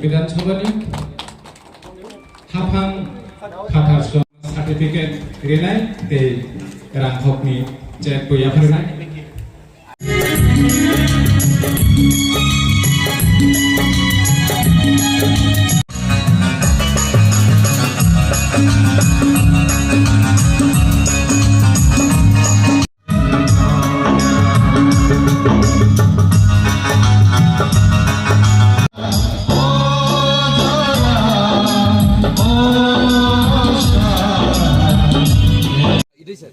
बिधानसभानि हाफां खाथारसन certificate रेनाय दे रांखकनि check गया फोरनाय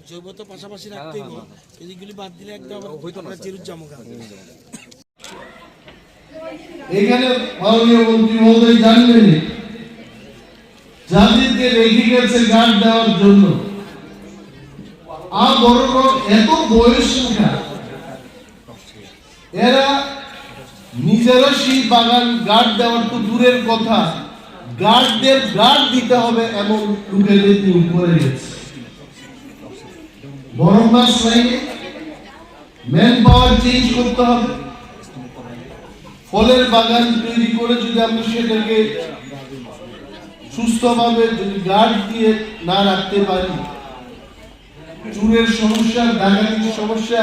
জৈবত পাশাপাশি রাখতেই হবে, এদিকগুলি বাদ দিলে একদম হইতো না, চিরুর জামুকা। এখানে মাননীয় মন্ত্রী মহোদয় জানবেন যাদেরকে রেখে গেছে গার্ড দেওয়ার জন্য, আর বড় এত বয়স না, এরা নিজেরা সেই বাগান গার্ড দেওয়ার তো দূরের কথা, গার্ডদের গার্ড দিতে হবে এমন লোকেদের নিয়োগ করে গেছে। বড় মাস লাইনে ম্যান পাওয়ার চেঞ্জ করতে হবে। ফলের বাগান তৈরি করে যদি আমরা সেটাকে সুস্থভাবে যদি গার্ড দিয়ে না রাখতে পারি, চুরের সমস্যা, ডাকাতির সমস্যা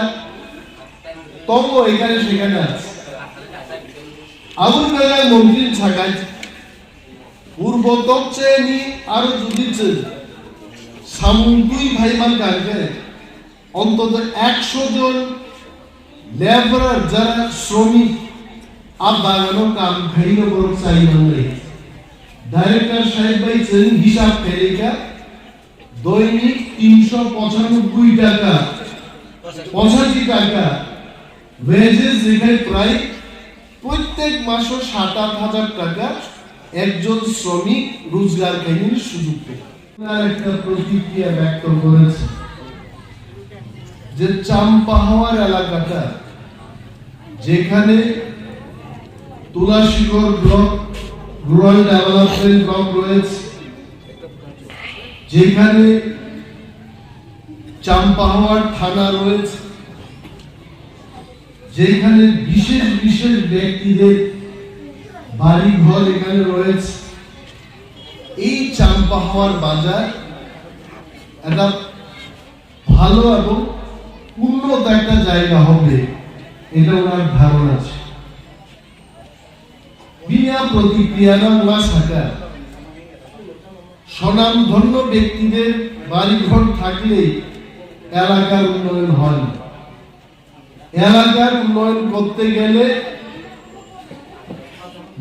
তব এখানে সেখানে আছে। আগুন বেলায় মন্ত্রীর ছাগায় পূর্ব তকচে নি আরো যদি সামুদ্রিক ভাইমান কাজে অন্তত 100 জন লেবারার যারা শ্রমিক আর বাগানো কাম খাইলো বড় চাই বাংলা ডাইরেক্টর সাহেব ভাই হিসাব ফেলেকা দৈনিক 395 টাকা 85 টাকা ওয়েজেস রেখে প্রায় প্রত্যেক মাসে 7-8 হাজার টাকা একজন শ্রমিক রোজগার কাহিনীর সুযোগ পেয়ে একটা প্রতিক্রিয়া ব্যক্ত করেছে যে চাম্পাহাওয়ার এলাকাটা যেখানে তুলাশিগড় ব্লক রুরাল ডেভেলপমেন্ট ব্লক রয়েছে, যেখানে চাম্পাহাওয়ার থানা রয়েছে, যেখানে বিশেষ বিশেষ ব্যক্তিদের বাড়ি ঘর এখানে রয়েছে, এই চাম্পাহাওয়ার বাজার একটা ভালো এবং উন্নত একটা জায়গা হবে, এটা ওনার ধারণা আছে। বিনা প্রতিক্রিয়া না থাকা স্বনামধন্য ব্যক্তিদের বাড়িঘর থাকলে এলাকার উন্নয়ন হয় না। এলাকার উন্নয়ন করতে গেলে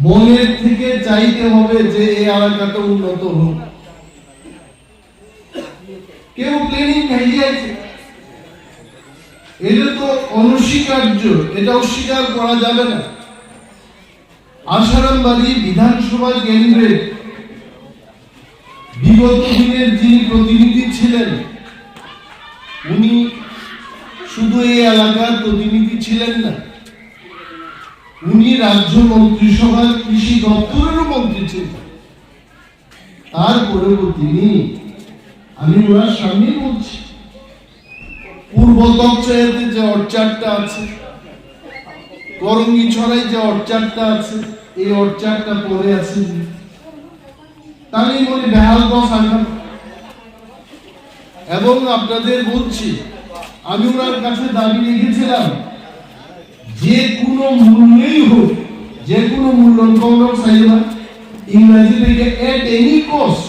মনের থেকে চাইতে হবে যে এই এলাকাটা উন্নত হোক। কেউ প্ল্যানিং খাইয়েছে, এটা তো অনস্বীকার্য, এটা অস্বীকার করা যাবে না। আশারামবাড়ি বিধানসভা কেন্দ্রে বিগত দিনের যিনি প্রতিনিধি ছিলেন, উনি শুধু এই এলাকার প্রতিনিধি ছিলেন না, উনি রাজ্য মন্ত্রিসভার কৃষি দপ্তরেরও মন্ত্রী ছিলেন। তারপরেও তিনি, আমি ওনার সামনে বলছি, পূর্ব তকচাইতে যে অর্চারটা আছে, করঙ্গি ছড়াই যে অর্চারটা আছে, এই অর্চারটা পড়ে আছে, তাই বলি বেহাল দশা। এবং আপনাদের বলছি, আমি ওনার কাছে দাবি রেখেছিলাম যে কোনো মূল্যেই হোক, যে কোনো মূল্য ইংরেজি থেকে এট এনি কস্ট,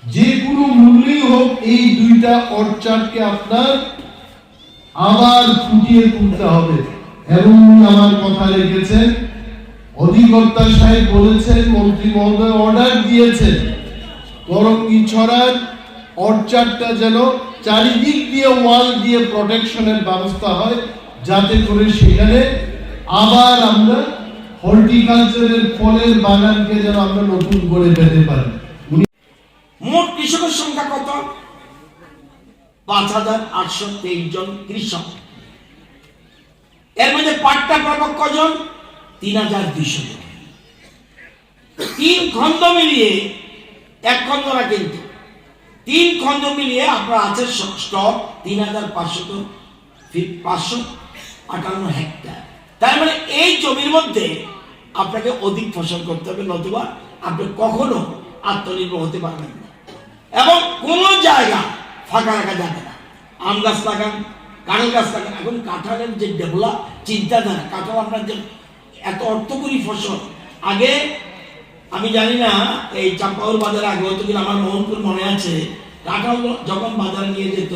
যে কোনো মূল্যেই হোক এই দুইটা অর্চার্ডকে আপনার আবার ফুটিয়ে তুলতে হবে। এবং আমার কথা রেখেছেন, অধিকর্তা সাহেব বলেছেন, মন্ত্রী মহোদয় অর্ডার দিয়েছেন, করঙ্গি ছড়ার অর্চার্ডটা যেন চারিদিক দিয়ে ওয়াল দিয়ে প্রোটেকশনের ব্যবস্থা হয়, যাতে করে সেখানে আবার আমরা হর্টিকালচারের ফলের বাগানকে যেন আমরা নতুন করে পেতে পারি। মোট কৃষকের সংখ্যা কত? 5823 জন কৃষক। এর মধ্যে পাট্টা পাবক কজন? 3200 জন। 3 খন্ড মিলিয়ে, এক খন্ড না কিন্তু 3 খন্ড মিলিয়ে আপনার আছে স্টক 3558 হেক্টর। তার মানে এই জমির মধ্যে আপনাকে অধিক ফসল করতে হবে, নতুবা আপনি কখনো আত্মনির্ভর হতে পারবেন না। এবং কোন জায়গা ফাঁকা রাখা যাবে না। আম গাছ লাগান, কাঁঠাল গাছ লাগান। এখন কাঁঠালের যে ডেভেলপ চিন্তাধারা, কাঁঠাল আপনার যে এত অর্থকরী ফসল। আগে আমি জানি না এই চাম্পাউর বাজারে আগে হতো কিনা, আমার মোহনপুর মনে আছে, কাঁঠাল যখন বাজারে নিয়ে যেত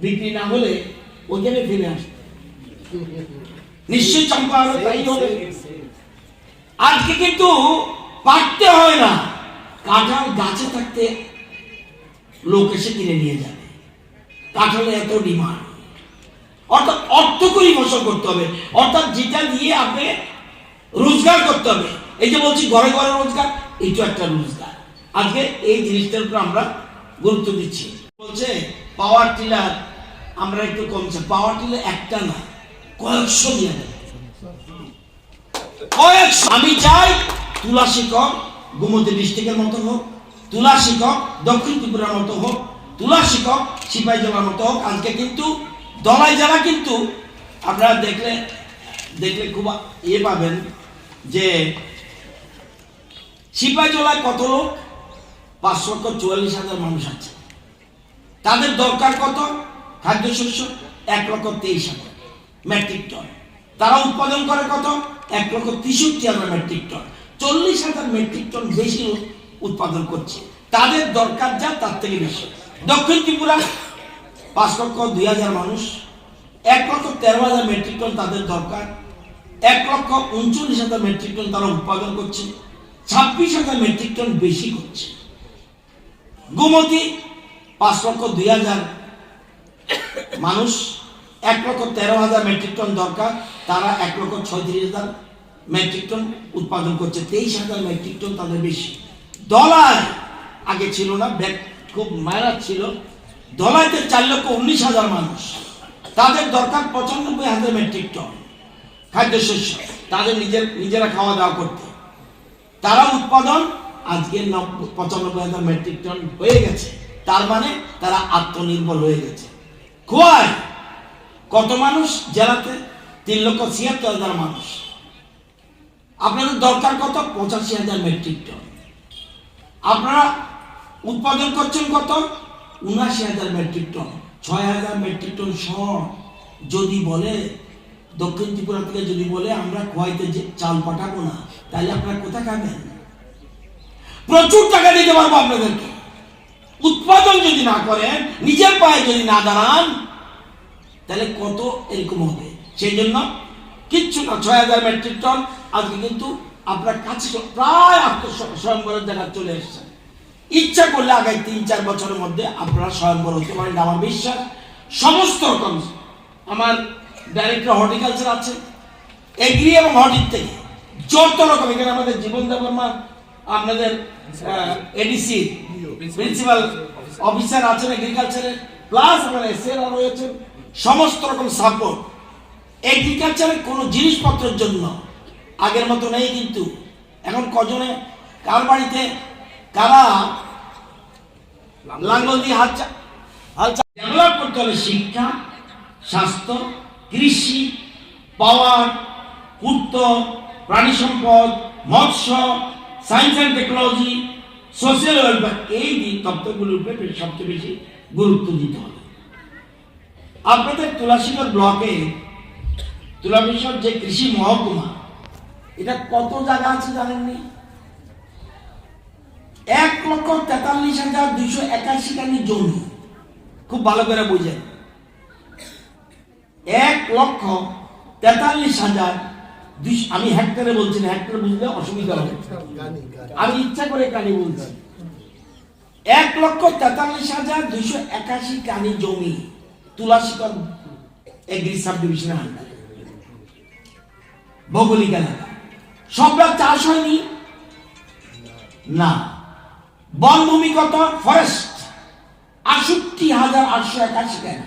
বিক্রি না হলে ওখানে ফিরে আসতো। নিশ্চয়ই চাম্পাউর তাই হবে। আজকে কিন্তু পাকতে হয় না, কাঁঠাল গাছে থাকতে লোক এসে কিনে নিয়ে যাবে। কাঁঠালের এত ডিমান্ড। অর্থাৎ অর্থকরী ফসল করতে হবে, অর্থাৎ যেটা দিয়ে আপনি রোজগার করতে হবে। এই যে বলছি ঘরে ঘরে রোজগার, এইটা একটা রোজগার। আজকে এই জিনিসটার উপর আমরা গুরুত্ব দিচ্ছি। বলছে পাওয়ার টিলার আমরা একটু কমছে। পাওয়ার টিলার একটা না, কয়েকশো দিয়ে দেবে, কয়েকশো। আমি চাই তুলা শিক্ষক গোমতী ডিস্ট্রিক্টের মতো হোক, তুলা শিক্ষক দক্ষিণ ত্রিপুরার মতো হোক, তুলা শিক্ষক সিপাহী জেলার মতো হোক। আজকে কিন্তু দলাই জেলা কিন্তু আপনারা দেখলে খুব পাবেন যে সিপাহী জেলায় কত লোক, 5,44,000 মানুষ আছে। তাদের দরকার কত খাদ্যশস্য? 1,23,000 মেট্রিক টন। তারা উৎপাদন করে কত? 1,63,000 মেট্রিক টন। 40,000 মেট্রিক টন বেশি উৎপাদন করছে। তাদের দরকার যা তার থেকে বেশি। দক্ষিণ ত্রিপুরা 5,02,000 মানুষ, 1,13,000 মেট্রিক টন তাদের দরকার। 1,39,000 মেট্রিক টন তারা উৎপাদন করছে, 26,000 মেট্রিক টন বেশি করছে। গোমতী 5,02,000 মানুষ, 1,13,000 মেট্রিক টন দরকার, তারা 1,36,000 মেট্রিক টন উৎপাদন করছে, 23,000 মেট্রিক টন তাদের বেশি। দলায় আগে ছিল না, ব্যাগ খুব মারা ছিল। দলাইতে 4,19,000 মানুষ, তাদের দরকার 95,000 মেট্রিক টন খাদ্যশস্য, তাদের নিজেরা খাওয়া দাওয়া করতে। তারা উৎপাদন আজকে 95,000 মেট্রিক টন হয়ে গেছে। তার মানে তারা আত্মনির্ভর হয়ে গেছে। খোয়ায় কত মানুষ? জেলাতে 3,76,000 মানুষ। আপনাদের দরকার কত? 85,000 মেট্রিক টন। আপনারা উৎপাদন করছেন কত? 79,000 metric tonne. 6,000 metric tonne short. যদি বলে দক্ষিণ ত্রিপুরা থেকে যদি বলে আমরা খোয়াইতে চাল পাঠাবো না, তাহলে আপনারা কোথায় খাবেন? প্রচুর টাকা দিতে পারবো আপনাদেরকে। উৎপাদন যদি না করেন, নিজের পায়ে যদি না দাঁড়ান, তাহলে কত এরকম হবে। সেই জন্য কিচ্ছু না, 6,000 মেট্রিক টন আজকে কিন্তু আপনার কাছে প্রায় স্বয়ংবরের জায়গা চলে এসছে। ইচ্ছা করলে আগামী 3-4 বছরের মধ্যে আপনারা স্বয়ংবর হতে পারেন, আমার বিশ্বাস। সমস্ত রকম আমার ডাইরেক্টর হর্টিকালচার আছে, এগ্রি এবং হর্টিক থেকে যত রকম, এখানে আমাদের জীবন দেবর্মা আপনাদের এডিসি প্রিন্সিপাল অফিসার আছেন এগ্রিকালচারের, প্লাস আমার এসএরা রয়েছেন, সমস্ত রকম সাপোর্ট। এগ্রিকালচারের কোনো জিনিসপত্রের জন্য আগের মতো নেই। কিন্তু এখন কজনে কার বাড়িতে কারা লাঙ্গল দিয়ে হাল ডেভেলপ করতে হলে শিক্ষা, স্বাস্থ্য, কৃষি, পাওয়ার, পূর্ত, প্রাণী সম্পদ, মৎস্য, science and technology, social welfare, এই তত্ত্বগুলোর উপরে সবচেয়ে বেশি গুরুত্ব দিতে হবে। আপনাদের তুলাশিকর ব্লকে তুলাবিশ্বর যে কৃষি মহকুমা, এটা কত জায়গা আছে জানেননি? 1,43,281 কানি জমি। খুব ভালো করে বুঝেন, 1,43,200, আমি হেক্টরে বলছি না, হেক্টরে বুঝলে অসুবিধা হবে, আমি ইচ্ছা করে কানি বলছি। 1,43,281 কানি জমি তুলাশিকর এগ্রি সাব ডিভিশনের আন্ডারে, ভৌগোলিক এলাকা। সবটা চাষ হয়নি না। বনভূমি কত? ফরেস্ট 68,881 কানি।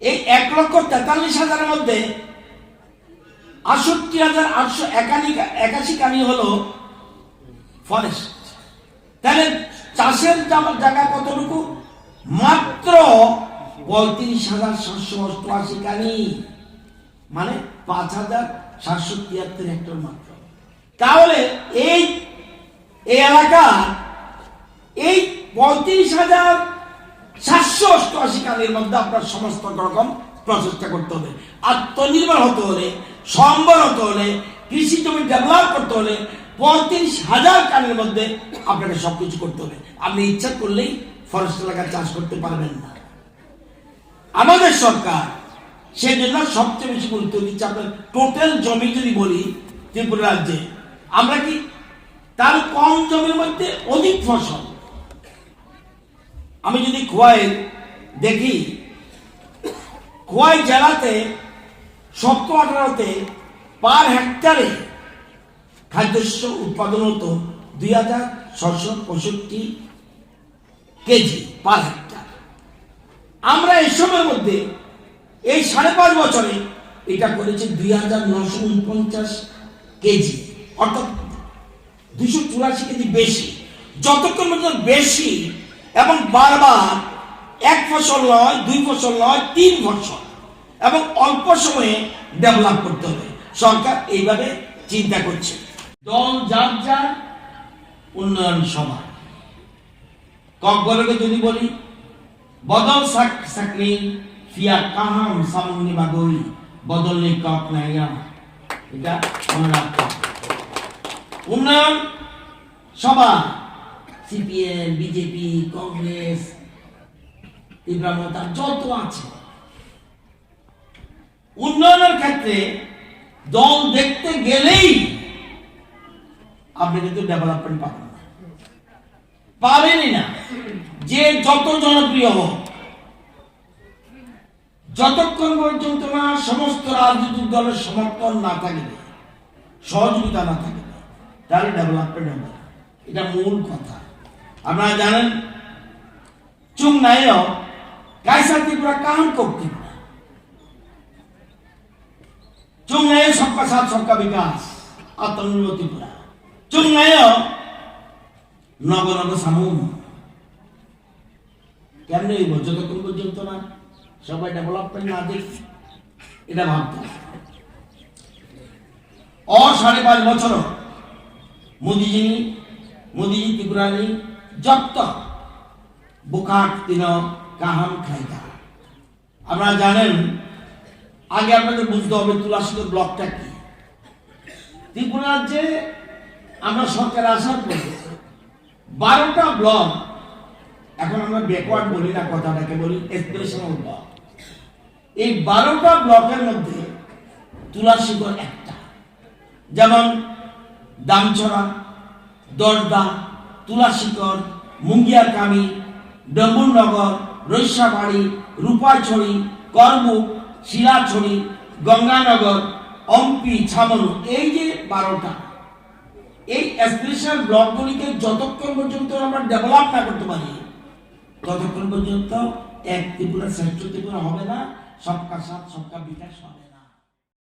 এই 1,43,000 মধ্যে 68,881 কানি হলো ফরেস্ট। তাহলে চাষের জায়গা কতটুকু? মাত্র 35,788 কানি, মানে 5,773 হেক্টর মাত্র। তাহলে এই এলাকা এই 35,788 কানির মধ্যে আপনার সমস্ত রকম প্রচেষ্টা করতে হবে। আত্মনির্ভর হতে হলে, সম্বর হতে হলে, কৃষি জমি ডেভেলপ করতে হলে 35,000 কানির মধ্যে আপনাকে সবকিছু করতে হবে। আপনি ইচ্ছা করলেই ফরেস্ট এলাকা চাষ করতে পারবেন না। আমাদের সরকার সেজন্য সবচেয়ে বেশি গুরুত্ব দিচ্ছে। আপনার টোটাল জমি যদি বলি ত্রিপুরা রাজ্যে, আমরা কি তার কম জমির মধ্যে অধিক ফসল। আমি যদি খোয়াই দেখি, খোয়াই জেলাতে 17-18তে পার হেক্টরে খাদ্যশস্য উৎপাদন হতো 2,665 কেজি পার হেক্টর। আমরা এই সময়ের মধ্যে এই 5.5 বছরে এটা করেছে 2,949 কেজি, অর্থাৎ 284 কেজি বেশি। যতক্ষণ পর্যন্ত বেশি এবং বারবার এক ফসল নয়, 2 ফসল নয়, 3 ফসল এবং অল্প সময়ে ডেভেলপ করতে হবে। সরকার এইভাবে চিন্তা করছে। দল যার যার, উন্নয়ন সবার। ককবরকে যদি বলি, বদল সাকনি ফিয়া কাহাম সামনি বাগই বদল নেই কক নাইয়া, এটা মনে রাখতে হবে। উন্নয়ন সবার, সিপিএম, বিজেপি, কংগ্রেস, ইব্রাহিম যত আছে। উন্নয়নের ক্ষেত্রে দল দেখতে গেলেই আপনি কিন্তু ডেভেলপমেন্ট পাবেন না, পাবেনই না। যে যত জনপ্রিয় হোক, যতক্ষণ পর্যন্ত না সমস্ত রাজনৈতিক দলের সমর্থন না থাকবে, সহযোগিতা না থাকবে, তাহলে ডেভেলপমেন্ট হবে না। এটা মূল কথা। আপনারা জানেন চুং নাইও কাইসা ত্রিপুরা কাহান করতে চুং নাইও সবকা সাথ সবকা বিকাশ আত্মনির্ভর ত্রিপুরা। চুং নাইও নগ নগ সামুন কেন হইব যতক্ষণ পর্যন্ত না সবাই ডেভেলপমেন্ট না দেখি, এটা ভাবতে হবে। 5.5 বছর মোদীজি ত্রিপুরা নেই যত বুকাট তিন কাহাম খাইতা। আপনারা জানেন, আগে আপনাদের বুঝতে হবে তুলাশিকর ব্লকটা কি। ত্রিপুরা রাজ্যে আমরা সরকার আসার পরে 12টা ব্লক, এখন আমরা ব্যাকওয়ার্ড বলি না, কথাটাকে বলি এসপিরেশনাল ব্লক। এই 12টা ব্লকের মধ্যে তুলাশিকর একটা, যেমন দামছড়া, দরদা, তুলাশিকর, মুঙ্গিয়াকামি, ডম্বুরনগর, রৈসাবাড়ি, রূপাছড়ি, করবুক, শিলাছড়ি, গঙ্গানগর, অম্পি, ছামনু, এই যে 12টা, এই স্পেশাল ব্লকগুলিকে যতক্ষণ পর্যন্ত আমরা ডেভেলপ না করতে পারি, ততক্ষণ পর্যন্ত এক ত্রিপুরা শ্রেষ্ঠ ত্রিপুরা হবে না, সবকা সাথ সবকা বিকাশ হবে।